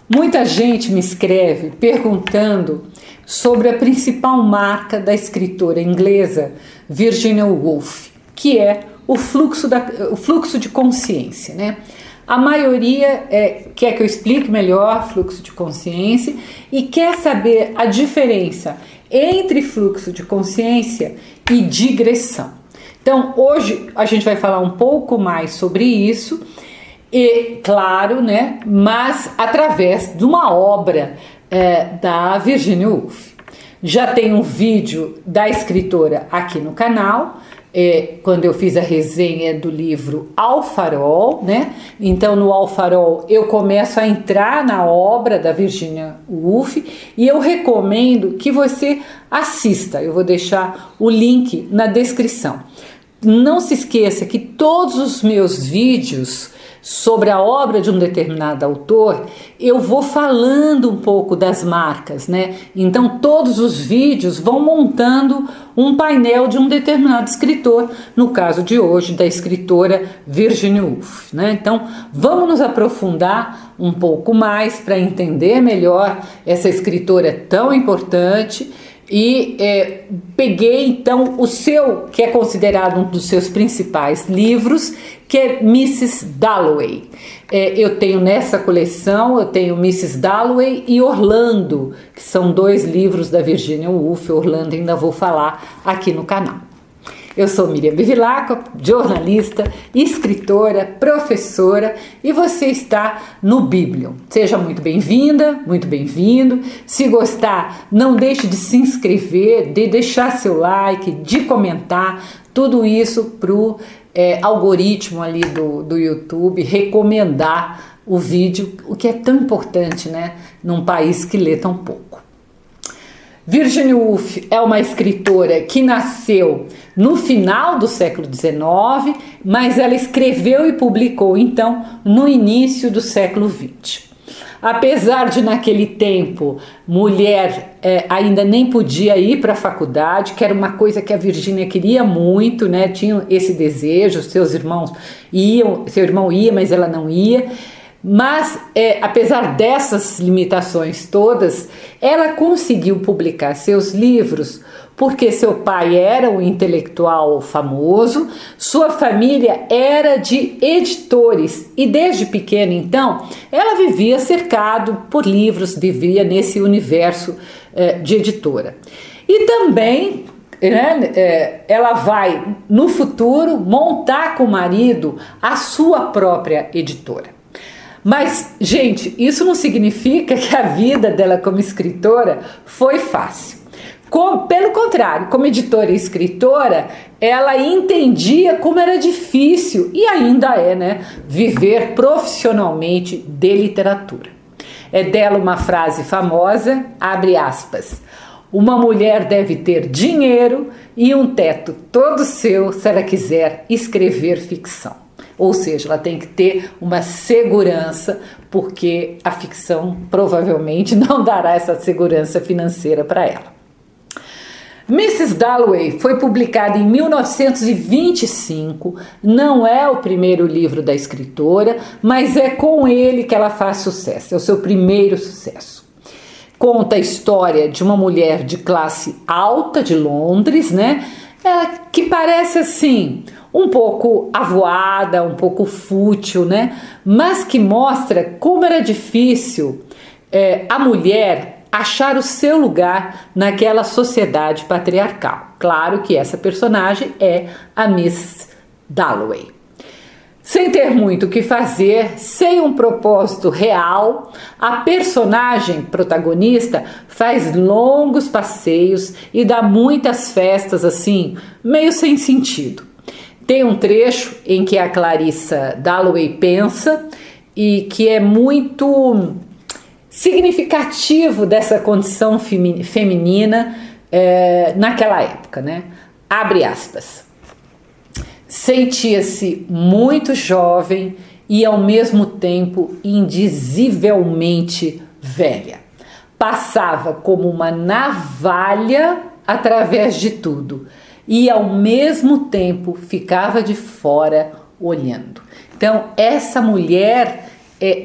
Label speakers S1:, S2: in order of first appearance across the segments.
S1: Muita gente me escreve perguntando sobre a principal marca da escritora inglesa Virginia Woolf, que é o fluxo de consciência, né? A maioria quer que eu explique melhor fluxo de consciência e quer saber a diferença entre fluxo de consciência e digressão. Então, hoje a gente vai falar um pouco mais sobre isso. E, claro, né, mas através de uma obra da Virginia Woolf. Já tem um vídeo da escritora aqui no canal, quando eu fiz a resenha do livro Ao Farol, né? Então no Ao Farol eu começo a entrar na obra da Virginia Woolf e eu recomendo que você assista. Eu vou deixar o link na descrição. Não se esqueça que todos os meus vídeos sobre a obra de um determinado autor, eu vou falando um pouco das marcas, né? Então todos os vídeos vão montando um painel de um determinado escritor, no caso de hoje da escritora Virginia Woolf, né? Então vamos nos aprofundar um pouco mais para entender melhor essa escritora tão importante. E peguei então o seu, que é considerado um dos seus principais livros, que é Mrs. Dalloway. Eu tenho nessa coleção, eu tenho Mrs. Dalloway e Orlando, que são dois livros da Virginia Woolf. Orlando ainda vou falar aqui no canal. Eu sou Miriam Bevilacqua, jornalista, escritora, professora e você está no Biblion. Seja muito bem-vinda, muito bem-vindo. Se gostar, não deixe de se inscrever, de deixar seu like, de comentar, tudo isso para o algoritmo ali do YouTube recomendar o vídeo, o que é tão importante, né, num país que lê tão pouco. Virginia Woolf é uma escritora que nasceu no final do século XIX, mas ela escreveu e publicou então no início do século XX. Apesar de naquele tempo mulher ainda nem podia ir para a faculdade, que era uma coisa que a Virginia queria muito, né? Tinha esse desejo, seus irmãos iam, seu irmão ia, mas ela não ia. Mas, apesar dessas limitações todas, ela conseguiu publicar seus livros porque seu pai era um intelectual famoso, sua família era de editores e desde pequena, então, ela vivia cercado por livros, vivia nesse universo de editora. E também ela vai, no futuro, montar com o marido a sua própria editora. Mas, gente, isso não significa que a vida dela como escritora foi fácil. Pelo contrário, como editora e escritora, ela entendia como era difícil, e ainda é, né, viver profissionalmente de literatura. É dela uma frase famosa, abre aspas, uma mulher deve ter dinheiro e um teto todo seu se ela quiser escrever ficção. Ou seja, ela tem que ter uma segurança, porque a ficção provavelmente não dará essa segurança financeira para ela. Mrs. Dalloway foi publicada em 1925, não é o primeiro livro da escritora, mas é com ele que ela faz sucesso, é o seu primeiro sucesso. Conta a história de uma mulher de classe alta de Londres, né? Ela que parece assim um pouco avoada, um pouco fútil, né? Mas que mostra como era difícil a mulher achar o seu lugar naquela sociedade patriarcal. Claro que essa personagem é a Miss Dalloway. Sem ter muito o que fazer, sem um propósito real, a personagem protagonista faz longos passeios e dá muitas festas assim, meio sem sentido. Tem um trecho em que a Clarissa Dalloway pensa e que é muito significativo dessa condição feminina naquela época, né? Abre aspas. Sentia-se muito jovem e ao mesmo tempo indizivelmente velha. Passava como uma navalha através de tudo e ao mesmo tempo ficava de fora olhando. Então essa mulher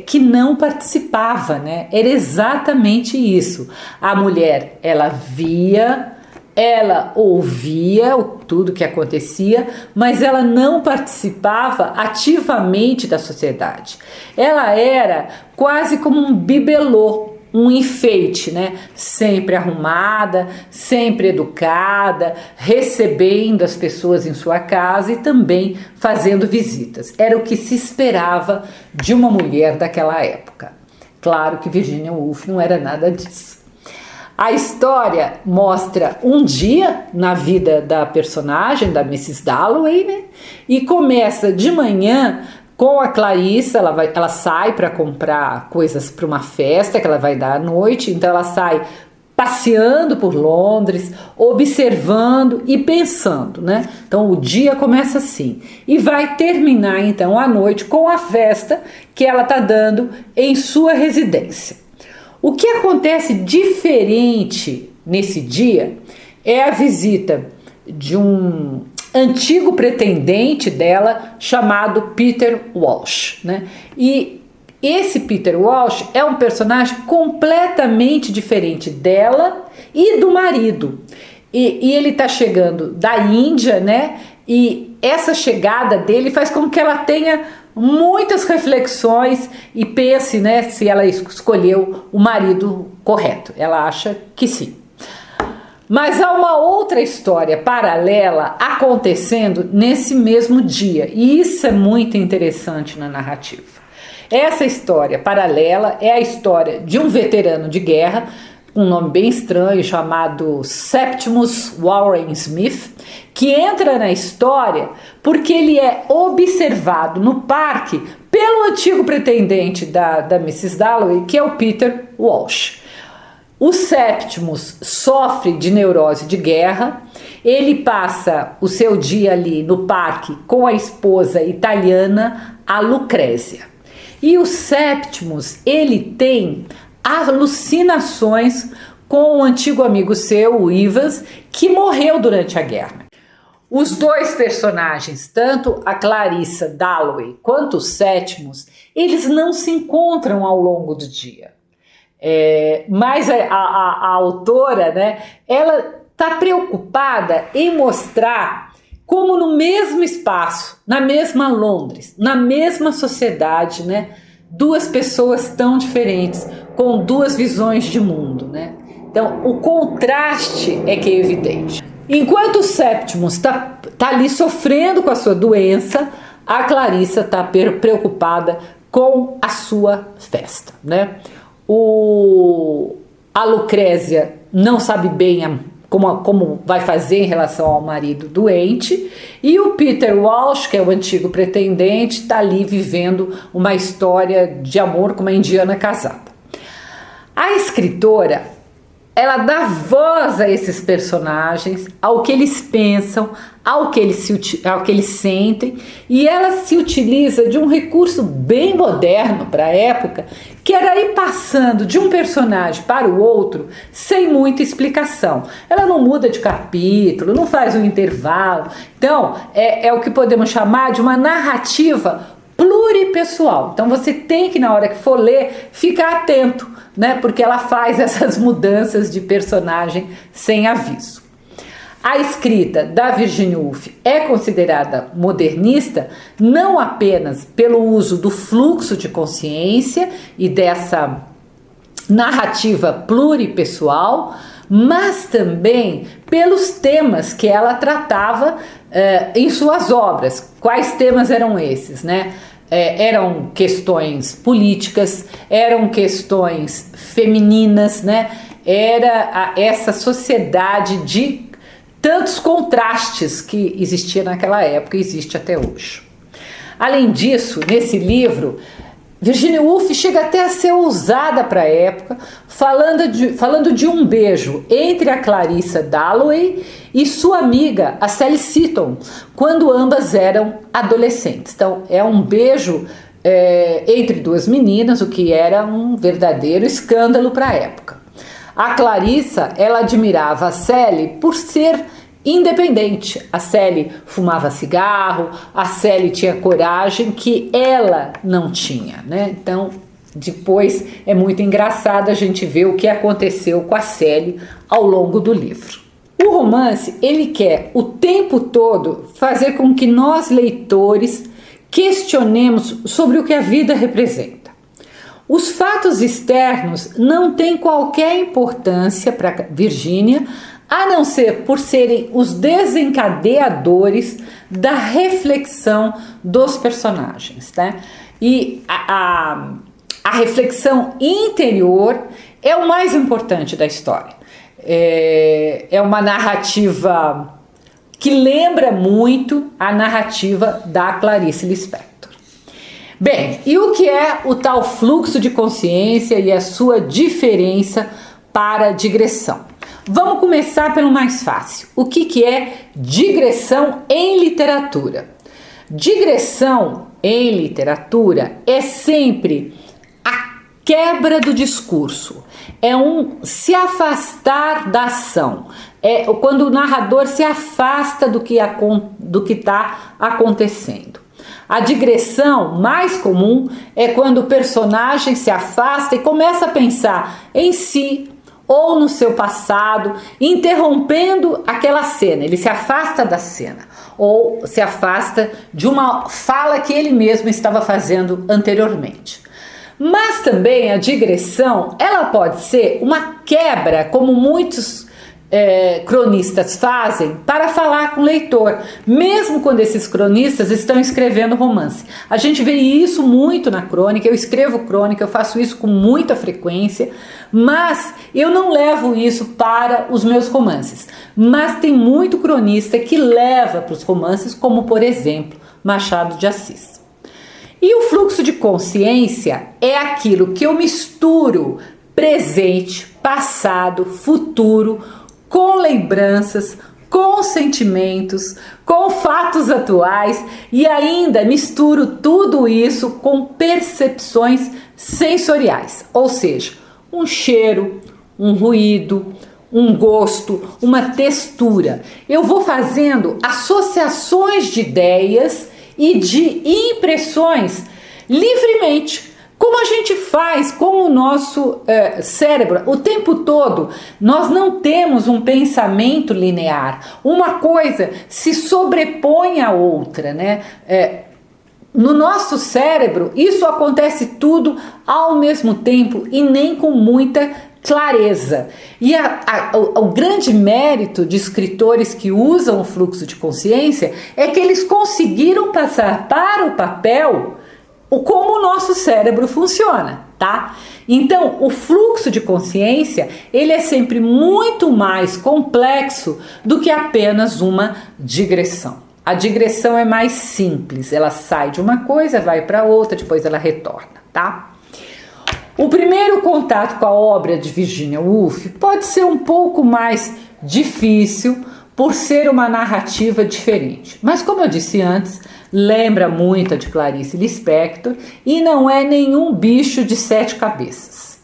S1: que não participava, né? Era exatamente isso. A mulher, ela via, ela ouvia tudo que acontecia, mas ela não participava ativamente da sociedade. Ela era quase como um bibelô, um enfeite, né? Sempre arrumada, sempre educada, recebendo as pessoas em sua casa e também fazendo visitas. Era o que se esperava de uma mulher daquela época. Claro que Virginia Woolf não era nada disso. A história mostra um dia na vida da personagem, da Mrs. Dalloway, né? E começa de manhã com a Clarissa. Ela sai para comprar coisas para uma festa que ela vai dar à noite, então ela sai passeando por Londres, observando e pensando, né? Então o dia começa assim e vai terminar então à noite com a festa que ela está dando em sua residência. O que acontece diferente nesse dia é a visita de um antigo pretendente dela chamado Peter Walsh, né? E esse Peter Walsh é um personagem completamente diferente dela e do marido. E ele está chegando da Índia, né? E essa chegada dele faz com que ela tenha muitas reflexões e pense, né, se ela escolheu o marido correto. Ela acha que sim. Mas há uma outra história paralela acontecendo nesse mesmo dia, e isso é muito interessante na narrativa. Essa história paralela é a história de um veterano de guerra, um nome bem estranho, chamado Septimus Warren Smith, que entra na história porque ele é observado no parque pelo antigo pretendente da Mrs. Dalloway, que é o Peter Walsh. O Septimus sofre de neurose de guerra, ele passa o seu dia ali no parque com a esposa italiana, a Lucrécia. E o Septimus, ele tem alucinações com um antigo amigo seu, o Ivans, que morreu durante a guerra. Os dois personagens, tanto a Clarissa Dalloway quanto o Septimus, eles não se encontram ao longo do dia. Mas a autora, né, ela está preocupada em mostrar como no mesmo espaço, na mesma Londres, na mesma sociedade, né, duas pessoas tão diferentes, com duas visões de mundo, né? Então, o contraste é que é evidente. Enquanto o Septimus tá ali sofrendo com a sua doença, a Clarissa está preocupada com a sua festa, né? A Lucrécia não sabe bem como vai fazer em relação ao marido doente, e o Peter Walsh, que é o antigo pretendente, está ali vivendo uma história de amor com uma indiana casada. A escritora, ela dá voz a esses personagens, ao que eles pensam, ao que eles sentem, e ela se utiliza de um recurso bem moderno para a época, que era ir passando de um personagem para o outro sem muita explicação. Ela não muda de capítulo, não faz um intervalo. Então, é o que podemos chamar de uma narrativa pluripessoal. Então, você tem que, na hora que for ler, ficar atento, né? Porque ela faz essas mudanças de personagem sem aviso. A escrita da Virginia Woolf é considerada modernista não apenas pelo uso do fluxo de consciência e dessa narrativa pluripessoal, mas também pelos temas que ela tratava em suas obras. Quais temas eram esses, né? Eram questões políticas, eram questões femininas, né? Era essa sociedade de tantos contrastes que existia naquela época e existe até hoje. Além disso, nesse livro, Virginia Woolf chega até a ser ousada para a época, falando de um beijo entre a Clarissa Dalloway e sua amiga, a Sally Seton, quando ambas eram adolescentes. Então, é um beijo entre duas meninas, o que era um verdadeiro escândalo para a época. A Clarissa, ela admirava a Sally por ser independente. A Sally fumava cigarro, a Sally tinha coragem que ela não tinha, né? Então, depois é muito engraçado a gente ver o que aconteceu com a Sally ao longo do livro. O romance, ele quer o tempo todo fazer com que nós, leitores, questionemos sobre o que a vida representa. Os fatos externos não têm qualquer importância para Virginia, a não ser por serem os desencadeadores da reflexão dos personagens, né? E a reflexão interior é o mais importante da história. É uma narrativa que lembra muito a narrativa da Clarice Lispector. Bem, e o que é o tal fluxo de consciência e a sua diferença para a digressão? Vamos começar pelo mais fácil. O que é digressão em literatura? Digressão em literatura é sempre a quebra do discurso, é um se afastar da ação, é quando o narrador se afasta do que está acontecendo. A digressão mais comum é quando o personagem se afasta e começa a pensar em si ou no seu passado, interrompendo aquela cena. Ele se afasta da cena ou se afasta de uma fala que ele mesmo estava fazendo anteriormente. Mas também a digressão, ela pode ser uma quebra, como muitos cronistas fazem, para falar com o leitor, mesmo quando esses cronistas estão escrevendo romance. A gente vê isso muito na crônica, eu escrevo crônica, eu faço isso com muita frequência, mas eu não levo isso para os meus romances. Mas tem muito cronista que leva para os romances, como por exemplo, Machado de Assis. E o fluxo de consciência é aquilo que eu misturo presente, passado, futuro, com lembranças, com sentimentos, com fatos atuais e ainda misturo tudo isso com percepções sensoriais, ou seja, um cheiro, um ruído, um gosto, uma textura. Eu vou fazendo associações de ideias e de impressões livremente, como a gente faz com o nosso cérebro o tempo todo. Nós não temos um pensamento linear, uma coisa se sobrepõe à outra, né? No nosso cérebro isso acontece tudo ao mesmo tempo e nem com muita clareza. E o grande mérito de escritores que usam o fluxo de consciência é que eles conseguiram passar para o papel como o nosso cérebro funciona, tá? Então, o fluxo de consciência, ele é sempre muito mais complexo do que apenas uma digressão. A digressão é mais simples, ela sai de uma coisa, vai para outra, depois ela retorna, tá? O primeiro contato com a obra de Virginia Woolf pode ser um pouco mais difícil por ser uma narrativa diferente, mas como eu disse antes, lembra muito a de Clarice Lispector e não é nenhum bicho de 7 cabeças.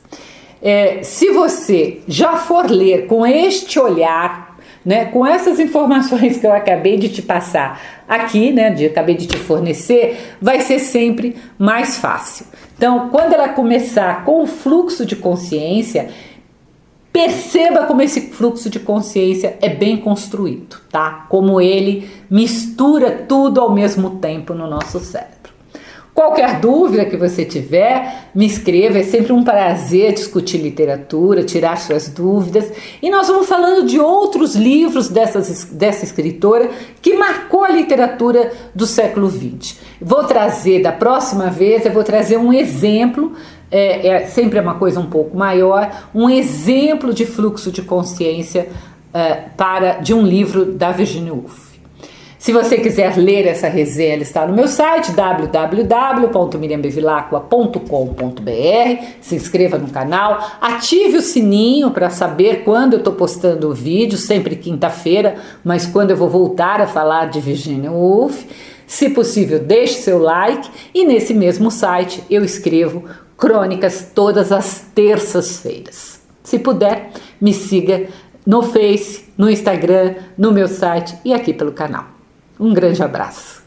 S1: Se você já for ler com este olhar, né, com essas informações que eu acabei de te passar aqui, né, acabei de te fornecer, vai ser sempre mais fácil. Então, quando ela começar com o fluxo de consciência, perceba como esse fluxo de consciência é bem construído, tá? Como ele mistura tudo ao mesmo tempo no nosso cérebro. Qualquer dúvida que você tiver, me escreva, é sempre um prazer discutir literatura, tirar suas dúvidas. E nós vamos falando de outros livros dessa escritora que marcou a literatura do século XX. Vou trazer, da próxima vez, eu vou trazer um exemplo, sempre é uma coisa um pouco maior, um exemplo de fluxo de consciência de um livro da Virginia Woolf. Se você quiser ler essa resenha, ela está no meu site www.miriambevilacqua.com.br. Se inscreva no canal, ative o sininho para saber quando eu estou postando o vídeo, sempre quinta-feira, mas quando eu vou voltar a falar de Virginia Woolf. Se possível, deixe seu like e nesse mesmo site eu escrevo crônicas todas as terças-feiras. Se puder, me siga no Face, no Instagram, no meu site e aqui pelo canal. Um grande abraço.